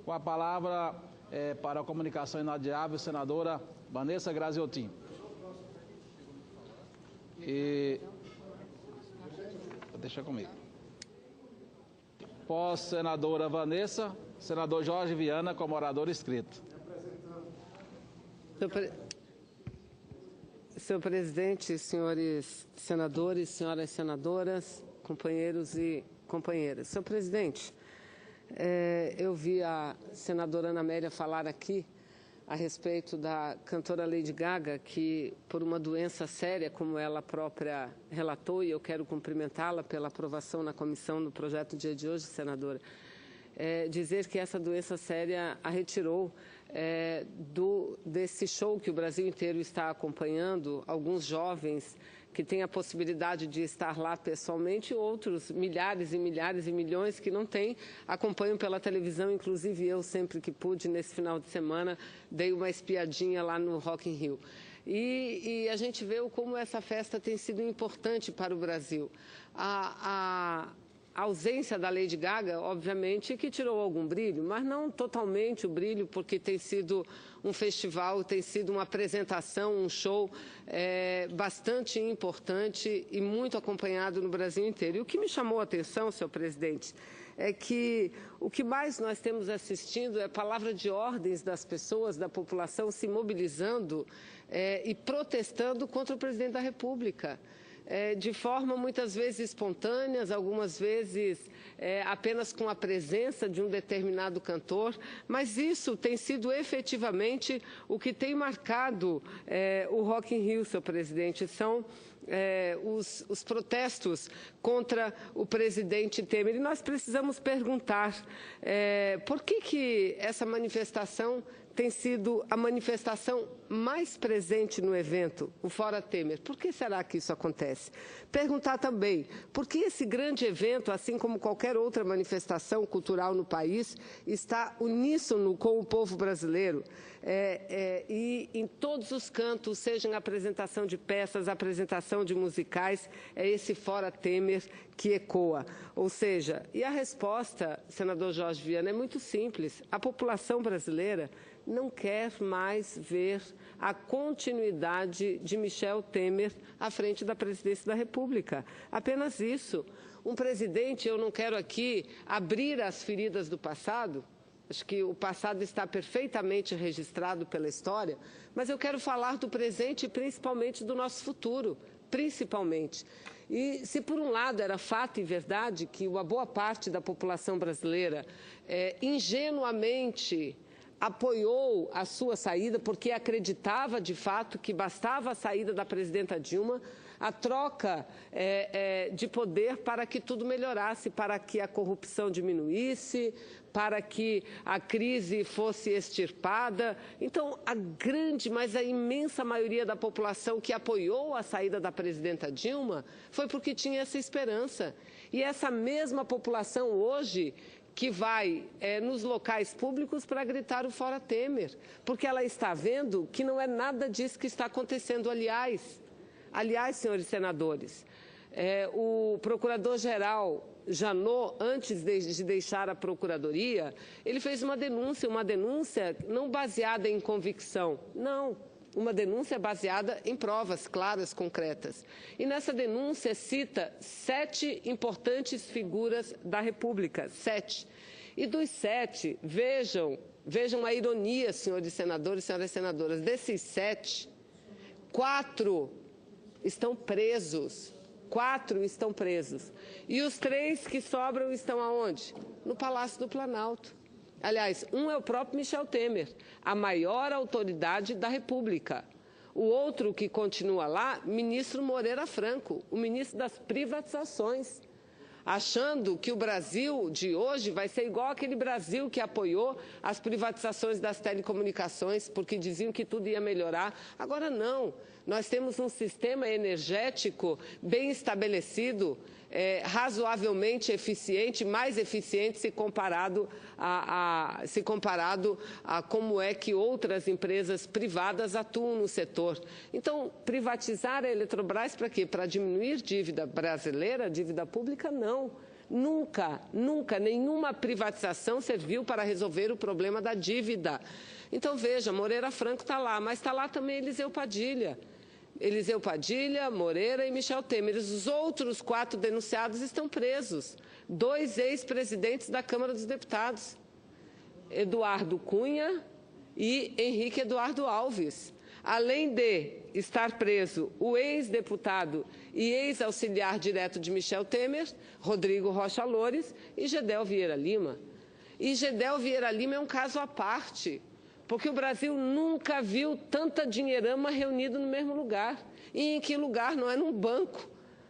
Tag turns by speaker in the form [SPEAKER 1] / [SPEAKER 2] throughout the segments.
[SPEAKER 1] Com a palavra para a comunicação inadiável, senadora Vanessa Graziotin. Deixa comigo. Pós-senadora Vanessa, senador Jorge Viana, como orador inscrito.
[SPEAKER 2] Senhor presidente, senhores senadores, senhoras senadoras, companheiros e companheiras. Senhor presidente, eu vi a senadora Ana Amélia falar aqui a respeito da cantora Lady Gaga, que por uma doença séria, como ela própria relatou, e eu quero cumprimentá-la pela aprovação na comissão do projeto do dia de hoje, senadora, dizer que essa doença séria a retirou desse show que o Brasil inteiro está acompanhando, alguns jovens que têm a possibilidade de estar lá pessoalmente, outros, milhares e milhares e milhões que não têm, acompanham pela televisão, inclusive eu, sempre que pude, nesse final de semana, dei uma espiadinha lá no Rock in Rio. E a gente vê como essa festa tem sido importante para o Brasil. A ausência da Lady Gaga, obviamente, que tirou algum brilho, mas não totalmente o brilho, porque tem sido um festival, tem sido uma apresentação, um show bastante importante e muito acompanhado no Brasil inteiro. E o que me chamou a atenção, senhor presidente, é que o que mais nós temos assistindo é a palavra de ordens das pessoas, da população, se mobilizando e protestando contra o presidente da República. De forma muitas vezes espontânea, algumas vezes apenas com a presença de um determinado cantor, mas isso tem sido efetivamente o que tem marcado o Rock in Rio, senhor presidente. São os protestos contra o presidente Temer. E nós precisamos perguntar por que essa manifestação tem sido a manifestação mais presente no evento, o Fora Temer. Por que será que isso acontece? Perguntar também, por que esse grande evento, assim como qualquer outra manifestação cultural no país, está uníssono com o povo brasileiro? E em todos os cantos, seja em apresentação de peças, apresentação de musicais, é esse Fora Temer que ecoa. Ou seja, e a resposta, senador Jorge Viana, é muito simples. A população brasileira não quer mais ver a continuidade de Michel Temer à frente da presidência da República. Apenas isso. Um presidente, eu não quero aqui abrir as feridas do passado, acho que o passado está perfeitamente registrado pela história, mas eu quero falar do presente e principalmente do nosso futuro, principalmente. E se por um lado era fato e verdade que uma boa parte da população brasileira ingenuamente apoiou a sua saída, porque acreditava, de fato, que bastava a saída da presidenta Dilma, a troca de poder para que tudo melhorasse, para que a corrupção diminuísse, para que a crise fosse extirpada. Então, a grande, mas a imensa maioria da população que apoiou a saída da presidenta Dilma foi porque tinha essa esperança. E essa mesma população hoje que vai nos locais públicos para gritar o Fora Temer, porque ela está vendo que não é nada disso que está acontecendo. Aliás, senhores senadores, o procurador-geral Janot, antes de deixar a procuradoria, ele fez uma denúncia não baseada em convicção, não. Uma denúncia baseada em provas claras, concretas. E nessa denúncia cita 7 importantes figuras da República, 7. E dos 7, vejam a ironia, senhores senadores e senhoras senadoras, desses 7, 4 estão presos. 4 estão presos. E os 3 que sobram estão aonde? No Palácio do Planalto. Aliás, um é o próprio Michel Temer, a maior autoridade da República. O outro que continua lá, ministro Moreira Franco, o ministro das privatizações, achando que o Brasil de hoje vai ser igual aquele Brasil que apoiou as privatizações das telecomunicações, porque diziam que tudo ia melhorar. Agora não, nós temos um sistema energético bem estabelecido, razoavelmente eficiente, mais eficiente se comparado a como é que outras empresas privadas atuam no setor. Então, privatizar a Eletrobras para quê? Para diminuir dívida brasileira, dívida pública? Não. Nunca, nunca, nenhuma privatização serviu para resolver o problema da dívida. Então, veja, Moreira Franco está lá, mas está lá também Eliseu Padilha. Eliseu Padilha, Moreira e Michel Temer. Os outros 4 denunciados estão presos. 2 ex-presidentes da Câmara dos Deputados, Eduardo Cunha e Henrique Eduardo Alves. Além de estar preso o ex-deputado e ex-auxiliar direto de Michel Temer, Rodrigo Rocha Loures e Gedel Vieira Lima. E Gedel Vieira Lima é um caso à parte, porque o Brasil nunca viu tanta dinheirama reunida no mesmo lugar. E em que lugar? Não é num banco.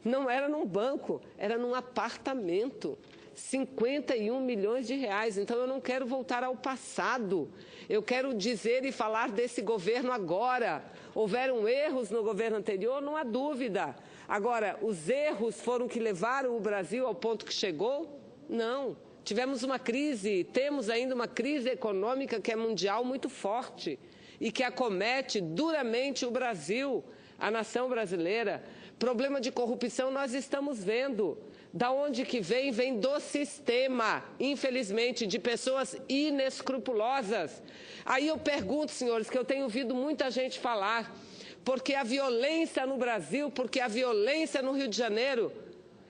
[SPEAKER 2] Não era num banco, era num apartamento. 51 milhões de reais. Então, eu não quero voltar ao passado. Eu quero dizer e falar desse governo agora. Houveram erros no governo anterior, não há dúvida. Agora, os erros foram que levaram o Brasil ao ponto que chegou? Não. Tivemos uma crise, temos ainda uma crise econômica que é mundial muito forte e que acomete duramente o Brasil, a nação brasileira. Problema de corrupção nós estamos vendo. Da onde que vem? Vem do sistema, infelizmente, de pessoas inescrupulosas. Aí eu pergunto, senhores, que eu tenho ouvido muita gente falar, porque a violência no Brasil, porque a violência no Rio de Janeiro,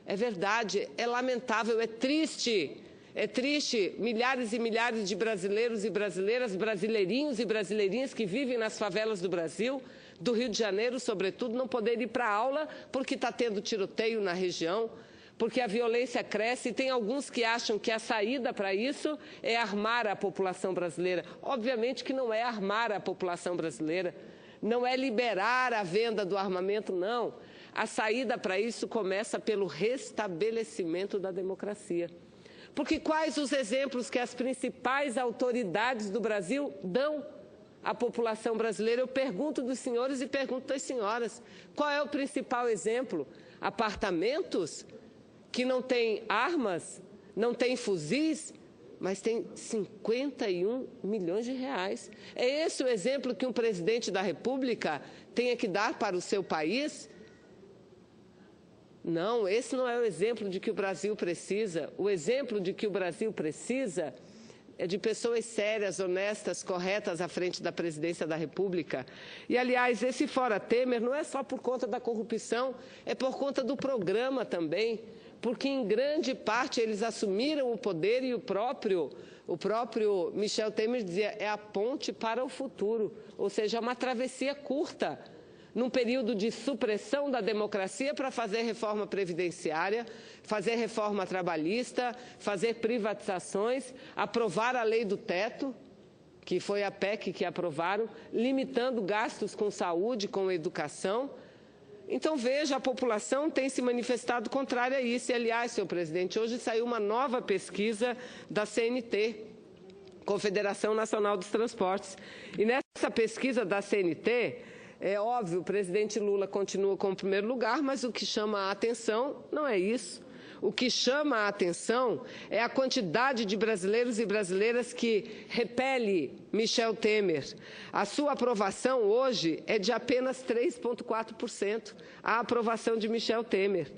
[SPEAKER 2] é verdade, é lamentável, é triste. É triste, milhares e milhares de brasileiros e brasileiras, brasileirinhos e brasileirinhas que vivem nas favelas do Brasil, do Rio de Janeiro, sobretudo, não poder ir para a aula porque está tendo tiroteio na região, porque a violência cresce e tem alguns que acham que a saída para isso é armar a população brasileira. Obviamente que não é armar a população brasileira, não é liberar a venda do armamento, não. A saída para isso começa pelo restabelecimento da democracia. Porque quais os exemplos que as principais autoridades do Brasil dão à população brasileira? Eu pergunto dos senhores e pergunto das senhoras. Qual é o principal exemplo? Apartamentos que não têm armas, não têm fuzis, mas tem 51 milhões de reais. É esse o exemplo que um presidente da República tenha que dar para o seu país? Não, esse não é o exemplo de que o Brasil precisa. O exemplo de que o Brasil precisa é de pessoas sérias, honestas, corretas à frente da presidência da República. E, aliás, esse Fora Temer não é só por conta da corrupção, é por conta do programa também, porque, em grande parte, eles assumiram o poder e o próprio Michel Temer dizia, é a ponte para o futuro, ou seja, é uma travessia curta, num período de supressão da democracia para fazer reforma previdenciária, fazer reforma trabalhista, fazer privatizações, aprovar a lei do teto, que foi a PEC que aprovaram, limitando gastos com saúde, com educação. Então, veja, a população tem se manifestado contrária a isso. E, aliás, senhor presidente, hoje saiu uma nova pesquisa da CNT, Confederação Nacional dos Transportes. E nessa pesquisa da CNT, é óbvio, o presidente Lula continua como primeiro lugar, mas o que chama a atenção não é isso. O que chama a atenção é a quantidade de brasileiros e brasileiras que repele Michel Temer. A sua aprovação hoje é de apenas 3,4%, a aprovação de Michel Temer,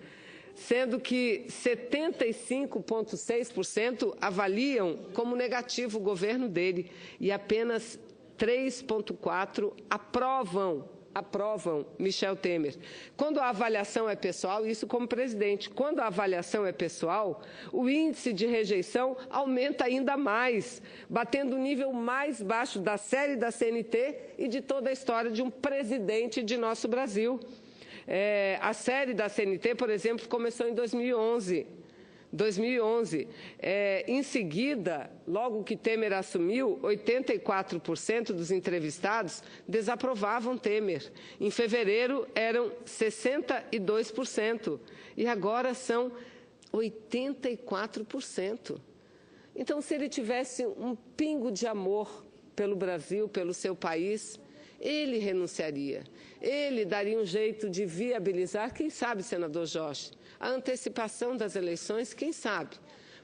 [SPEAKER 2] sendo que 75,6% avaliam como negativo o governo dele e apenas 3,4% aprovam Michel Temer. Quando a avaliação é pessoal, isso como presidente, quando a avaliação é pessoal, o índice de rejeição aumenta ainda mais, batendo o nível mais baixo da série da CNT e de toda a história de um presidente de nosso Brasil. A série da CNT, por exemplo, começou em 2011. Em seguida, logo que Temer assumiu, 84% dos entrevistados desaprovavam Temer. Em fevereiro, eram 62%. E agora são 84%. Então, se ele tivesse um pingo de amor pelo Brasil, pelo seu país, ele renunciaria. Ele daria um jeito de viabilizar, quem sabe, senador Jorge, a antecipação das eleições, quem sabe?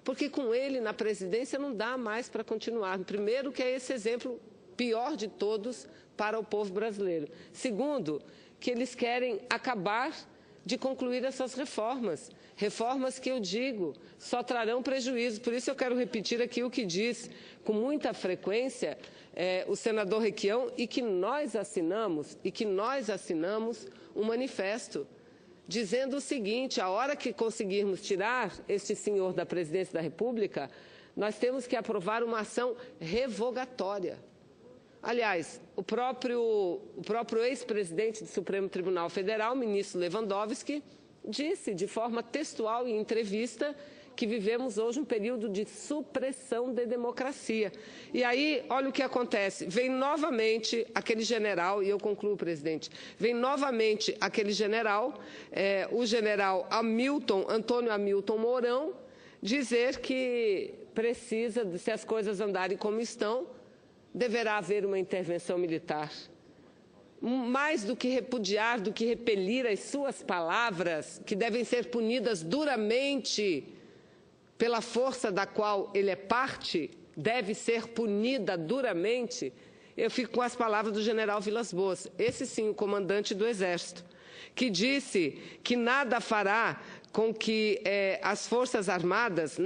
[SPEAKER 2] Porque com ele na presidência não dá mais para continuar. Primeiro, que é esse exemplo pior de todos para o povo brasileiro. Segundo, que eles querem acabar de concluir essas reformas. Reformas que eu digo só trarão prejuízo. Por isso eu quero repetir aqui o que diz com muita frequência o senador Requião e que nós assinamos um manifesto dizendo o seguinte: a hora que conseguirmos tirar este senhor da presidência da República, nós temos que aprovar uma ação revogatória. Aliás, o próprio ex-presidente do Supremo Tribunal Federal, ministro Lewandowski, disse de forma textual em entrevista que vivemos hoje um período de supressão da democracia. E aí, olha o que acontece. Vem novamente aquele general, e eu concluo, presidente, vem novamente aquele general, o general Antônio Hamilton Mourão, dizer que precisa, se as coisas andarem como estão, deverá haver uma intervenção militar. Mais do que repudiar, do que repelir as suas palavras, que devem ser punidas duramente pela força da qual ele é parte, deve ser punida duramente, eu fico com as palavras do general Vilas Boas, esse sim, o comandante do Exército, que disse que nada fará com que as Forças Armadas,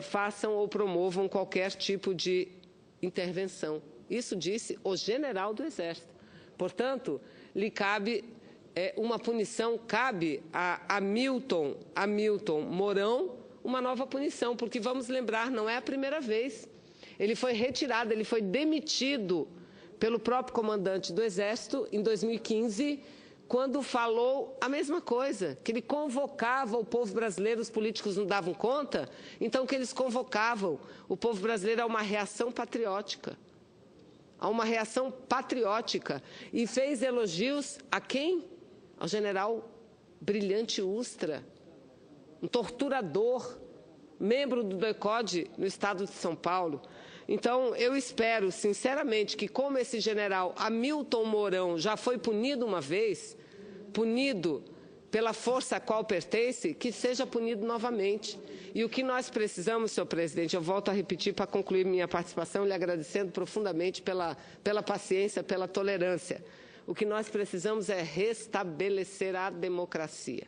[SPEAKER 2] façam ou promovam qualquer tipo de intervenção. Isso disse o general do Exército. Portanto, lhe cabe uma punição, cabe a Hamilton Mourão uma nova punição, porque vamos lembrar, não é a primeira vez. Ele foi retirado, ele foi demitido pelo próprio comandante do Exército em 2015, quando falou a mesma coisa, que ele convocava o povo brasileiro, os políticos não davam conta, então que eles convocavam o povo brasileiro a uma reação patriótica. E fez elogios a quem? Ao general Brilhante Ustra, um torturador, membro do DECODE no estado de São Paulo. Então, eu espero, sinceramente, que como esse general Hamilton Mourão já foi punido uma vez, punido pela força a qual pertence, que seja punido novamente. E o que nós precisamos, senhor presidente, eu volto a repetir para concluir minha participação, lhe agradecendo profundamente pela paciência, pela tolerância. O que nós precisamos é restabelecer a democracia.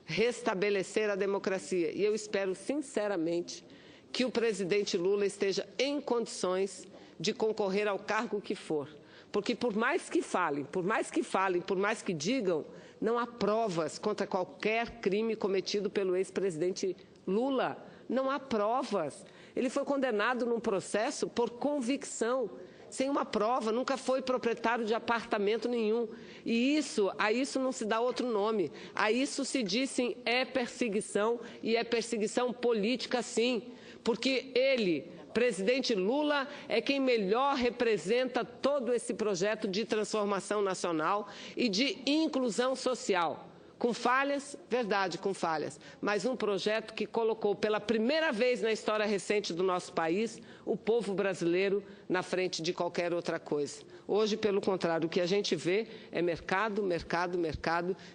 [SPEAKER 2] Restabelecer a democracia. E eu espero, sinceramente, que o presidente Lula esteja em condições de concorrer ao cargo que for. Porque por mais que falem, por mais que digam, não há provas contra qualquer crime cometido pelo ex-presidente Lula. Não há provas. Ele foi condenado num processo por convicção, sem uma prova, nunca foi proprietário de apartamento nenhum. E a isso não se dá outro nome. A isso se diz sim, é perseguição, e é perseguição política sim. Porque ele, presidente Lula, é quem melhor representa todo esse projeto de transformação nacional e de inclusão social. Com falhas, verdade, com falhas, mas um projeto que colocou pela primeira vez na história recente do nosso país o povo brasileiro na frente de qualquer outra coisa. Hoje, pelo contrário, o que a gente vê é mercado,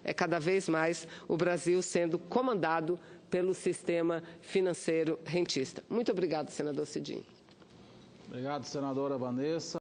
[SPEAKER 2] é cada vez mais o Brasil sendo comandado pelo sistema financeiro rentista. Muito obrigado, senador Cidinho.
[SPEAKER 1] Obrigado, senadora Vanessa.